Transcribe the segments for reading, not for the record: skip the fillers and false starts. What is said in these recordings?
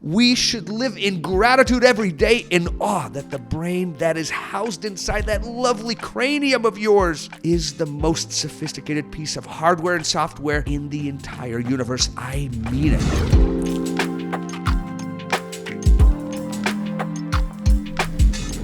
We should live in gratitude every day, in awe that the brain that is housed inside that lovely cranium of yours is the most sophisticated piece of hardware and software in the entire universe. I mean it.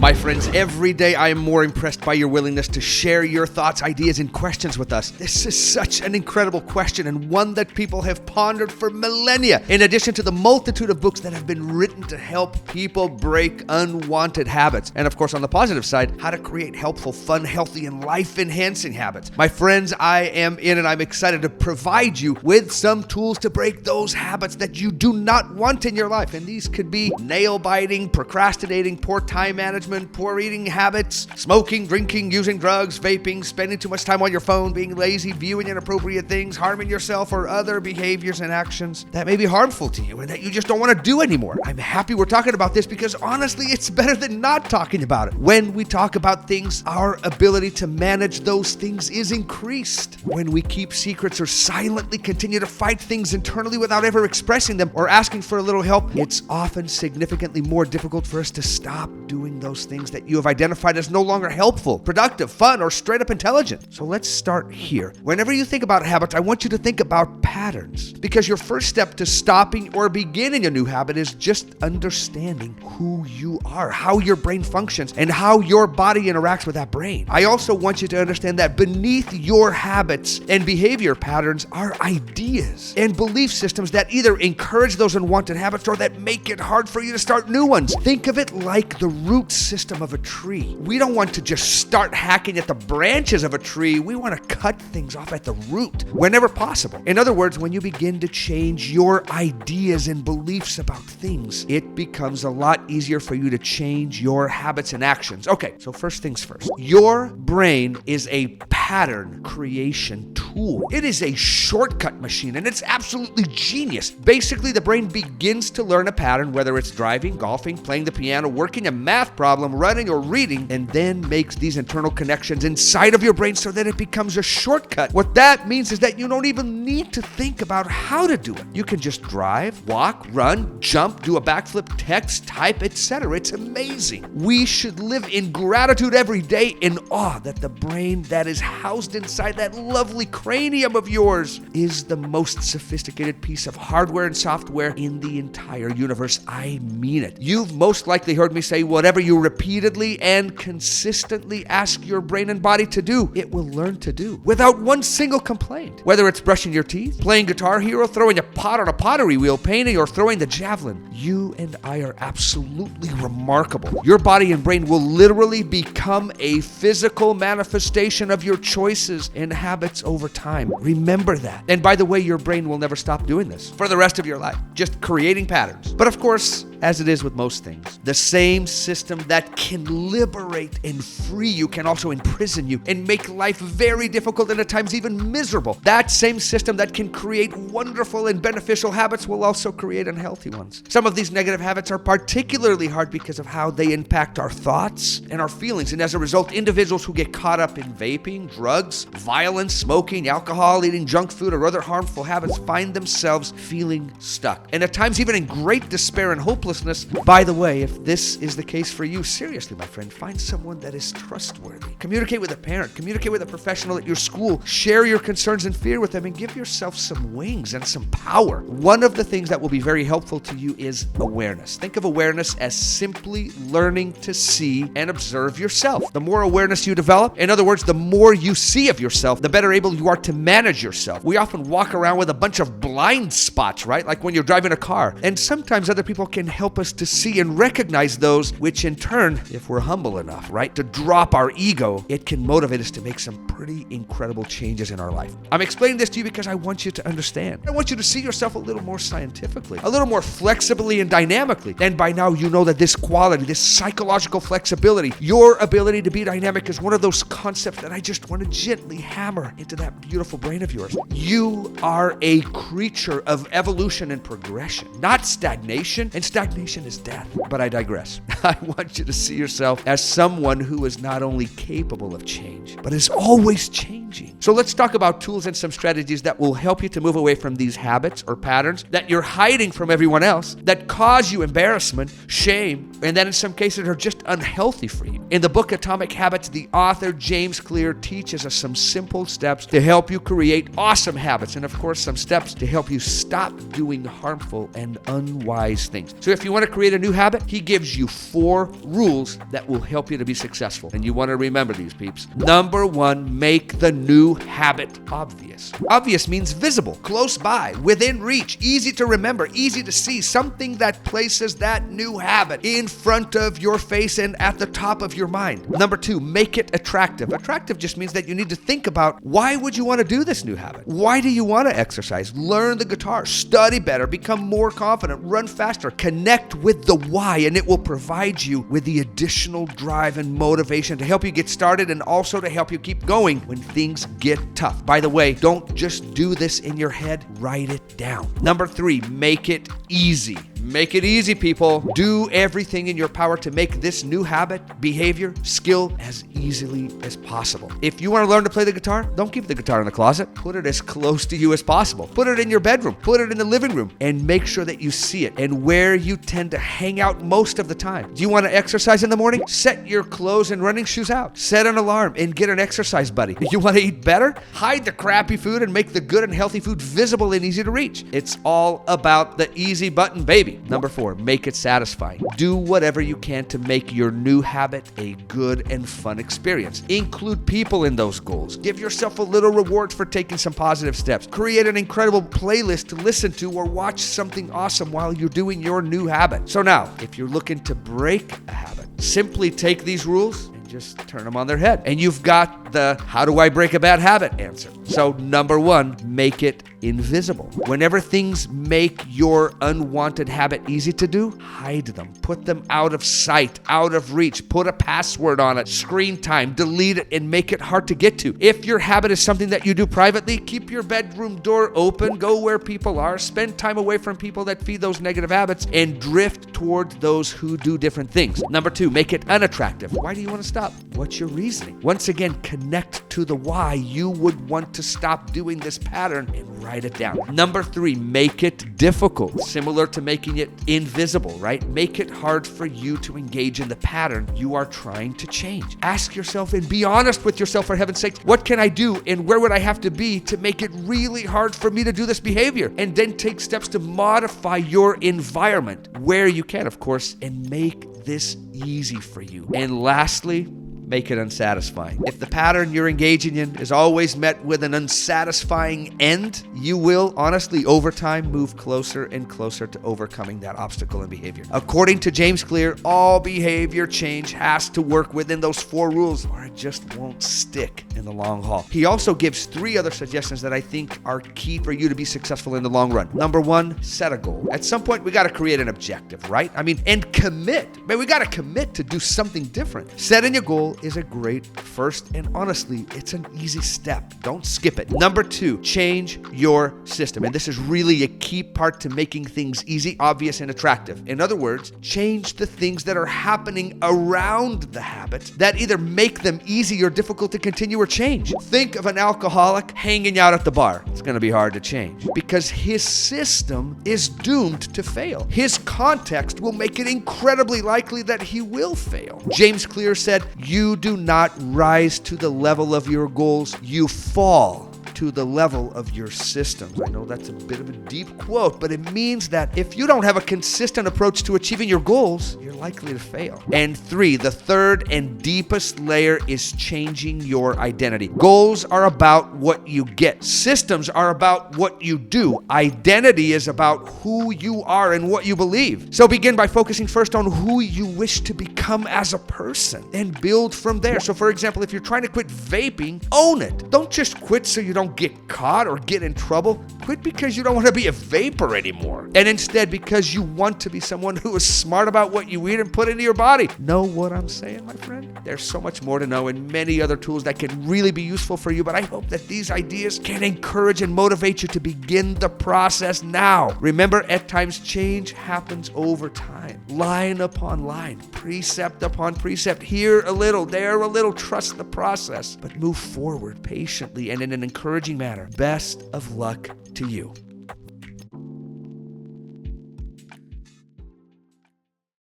My friends, every day I am more impressed by your willingness to share your thoughts, ideas, and questions with us. This is such an incredible question, and one that people have pondered for millennia, in addition to the multitude of books that have been written to help people break unwanted habits. And of course, on the positive side, how to create helpful, fun, healthy, and life-enhancing habits. My friends, I am in, and I'm excited to provide you with some tools to break those habits that you do not want in your life. And these could be nail-biting, procrastinating, poor time management, poor eating habits, smoking, drinking, using drugs, vaping, spending too much time on your phone, being lazy, viewing inappropriate things, harming yourself, or other behaviors and actions that may be harmful to you and that you just don't want to do anymore. I'm happy we're talking about this because honestly, it's better than not talking about it. When we talk about things, our ability to manage those things is increased. When we keep secrets or silently continue to fight things internally without ever expressing them or asking for a little help, it's often significantly more difficult for us to stop doing those things that you have identified as no longer helpful, productive, fun, or straight up intelligent. So let's start here. Whenever you think about habits, I want you to think about patterns, because your first step to stopping or beginning a new habit is just understanding who you are, how your brain functions, and how your body interacts with that brain. I also want you to understand that beneath your habits and behavior patterns are ideas and belief systems that either encourage those unwanted habits or that make it hard for you to start new ones. Think of it like the root system of a tree. We don't want to just start hacking at the branches of a tree. We want to cut things off at the root whenever possible. In other words, when you begin to change your ideas and beliefs about things, it becomes a lot easier for you to change your habits and actions. Okay, so first things first. Your brain is a pattern creation tool. It is a shortcut machine, and it's absolutely genius. Basically, the brain begins to learn a pattern, whether it's driving, golfing, playing the piano, working a math problem, running, or reading, and then makes these internal connections inside of your brain so that it becomes a shortcut. What that means is that you don't even need to think about how to do it. You can just drive, walk, run, jump, do a backflip, text, type, etc. It's amazing. We should live in gratitude every day, in awe that the brain that is housed inside that lovely cranium of yours is the most sophisticated piece of hardware and software in the entire universe. I mean it. You've most likely heard me say, whatever you repeatedly and consistently ask your brain and body to do, it will learn to do without one single complaint. Whether it's brushing your teeth, playing Guitar Hero, throwing a pot on a pottery wheel, painting, or throwing the javelin, you and I are absolutely remarkable. Your body and brain will literally become a physical manifestation of your choices and habits over time. Remember that. And by the way, your brain will never stop doing this for the rest of your life, just creating patterns. But of course, as it is with most things, the same system that can liberate and free you can also imprison you and make life very difficult and at times even miserable. That same system that can create wonderful and beneficial habits will also create unhealthy ones. Some of these negative habits are particularly hard because of how they impact our thoughts and our feelings. And as a result, individuals who get caught up in vaping, drugs, violence, smoking, alcohol, eating junk food, or other harmful habits find themselves feeling stuck, and at times even in great despair and hopelessness. By the way, if this is the case for you, seriously, my friend, find someone that is trustworthy. Communicate with a parent, communicate with a professional at your school, share your concerns and fear with them, and give yourself some wings and some power. One of the things that will be very helpful to you is awareness. Think of awareness as simply learning to see and observe yourself. The more awareness you develop, in other words, the more you see of yourself, the better able you are to manage yourself. We often walk around with a bunch of blind spots, right? Like when you're driving a car. And sometimes other people can help us to see and recognize those, which in turn, if we're humble enough, right, to drop our ego, it can motivate us to make some pretty incredible changes in our life. I'm explaining this to you because I want you to understand. I want you to see yourself a little more scientifically, a little more flexibly and dynamically. And by now, you know that this quality, this psychological flexibility, your ability to be dynamic is one of those concepts that I just want to gently hammer into that beautiful brain of yours. You are a creature of evolution and progression, not stagnation, and stagnation is death. But I digress. I want you to see yourself as someone who is not only capable of change, but is always changing. engaging. So let's talk about tools and some strategies that will help you to move away from these habits or patterns that you're hiding from everyone else, that cause you embarrassment, shame, and that in some cases are just unhealthy for you. In the book Atomic Habits, the author James Clear teaches us some simple steps to help you create awesome habits, and of course some steps to help you stop doing harmful and unwise things. So if you want to create a new habit, he gives you 4 rules that will help you to be successful. And you want to remember these, peeps. Number 1, make the new habit obvious. Obvious means visible, close by, within reach, easy to remember, easy to see, something that places that new habit in front of your face and at the top of your mind. Number 2, make it attractive. Attractive just means that you need to think about, why would you want to do this new habit? Why do you want to exercise? Learn the guitar, study better, become more confident, run faster. Connect with the why, and it will provide you with the additional drive and motivation to help you get started and also to help you keep going when things get tough. By the way, don't just do this in your head, write it down. Number 3, make it easy. Make it easy, people. Do everything in your power to make this new habit, behavior, skill as easily as possible. If you want to learn to play the guitar, don't keep the guitar in the closet. Put it as close to you as possible. Put it in your bedroom. Put it in the living room. And make sure that you see it and where you tend to hang out most of the time. Do you want to exercise in the morning? Set your clothes and running shoes out. Set an alarm and get an exercise buddy. You want to eat better? Hide the crappy food and make the good and healthy food visible and easy to reach. It's all about the easy button, baby. Number 4, make it satisfying. Do whatever you can to make your new habit a good and fun experience. Include people in those goals. Give yourself a little reward for taking some positive steps. Create an incredible playlist to listen to or watch something awesome while you're doing your new habit. So now, if you're looking to break a habit, simply take these rules and just turn them on their head. And you've got the how do I break a bad habit answer. So number 1, make it invisible. Whenever things make your unwanted habit easy to do, hide them. Put them out of sight, out of reach. Put a password on it, screen time, delete it, and make it hard to get to. If your habit is something that you do privately, keep your bedroom door open, go where people are, spend time away from people that feed those negative habits, and drift toward those who do different things. Number 2, make it unattractive. Why do you want to stop? What's your reasoning? Once again, connect to the why you would want to stop doing this pattern and write it down. Number 3, make it difficult. Similar to making it invisible, right? Make it hard for you to engage in the pattern you are trying to change. Ask yourself and be honest with yourself, for heaven's sake, what can I do and where would I have to be to make it really hard for me to do this behavior? And then take steps to modify your environment where you can, of course, and make this easy for you. And lastly, make it unsatisfying. If the pattern you're engaging in is always met with an unsatisfying end, you will honestly, over time, move closer and closer to overcoming that obstacle in behavior. According to James Clear, all behavior change has to work within those 4 rules or it just won't stick in the long haul. He also gives 3 other suggestions that I think are key for you to be successful in the long run. Number 1, set a goal. At some point, we got to create an objective, right? And commit. Man, we got to commit to do something different. Setting a goal is a great first, and honestly, it's an easy step. Don't skip it. Number 2, change your system. And this is really a key part to making things easy, obvious, and attractive. In other words, change the things that are happening around the habit that either make them easy or difficult to continue or change. Think of an alcoholic hanging out at the bar. It's going to be hard to change because his system is doomed to fail. His context will make it incredibly likely that he will fail. James Clear said, "You do not rise to the level of your goals, you fall to the level of your systems." I know that's a bit of a deep quote, but it means that if you don't have a consistent approach to achieving your goals, you're likely to fail. And 3, the third and deepest layer is changing your identity. Goals are about what you get. Systems are about what you do. Identity is about who you are and what you believe. So begin by focusing first on who you wish to become as a person and build from there. So for example, if you're trying to quit vaping, own it. Don't just quit so you don't get caught or get in trouble. Quit because you don't want to be a vapor anymore. And instead, because you want to be someone who is smart about what you read and put into your body. Know what I'm saying, my friend? There's so much more to know and many other tools that can really be useful for you, but I hope that these ideas can encourage and motivate you to begin the process now. Remember, at times change happens over time, line upon line, precept upon precept, here a little, there a little. Trust the process, but move forward patiently and in an encouraging manner. Best of luck to you.